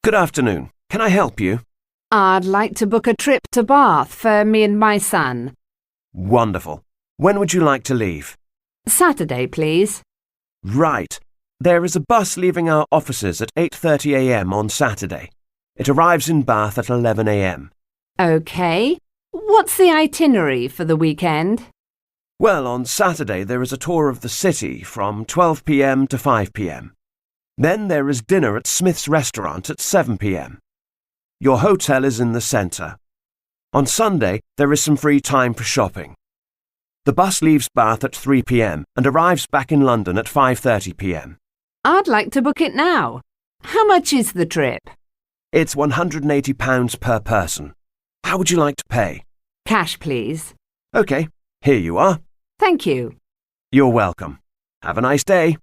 Good afternoon. Can I help you? I'd like to book a trip to Bath for me and my son. Wonderful. When would you like to leave? Saturday, please. Right. There is a bus leaving our offices at 8:30 a.m. on Saturday. It arrives in Bath at 11 a.m. OK. What's the itinerary for the weekend? Well, on Saturday there is a tour of the city from 12 p.m. to 5 p.m. Then there is dinner at Smith's restaurant at 7 p.m. Your hotel is in the centre. On Sunday there is some free time for shopping. The bus leaves Bath at 3 p.m. and arrives back in London at 5:30 p.m. I'd like to book it now. How much is the trip? It's £180 per person. How would you like to pay? Cash, please. OK, here you are. Thank you. You're welcome. Have a nice day.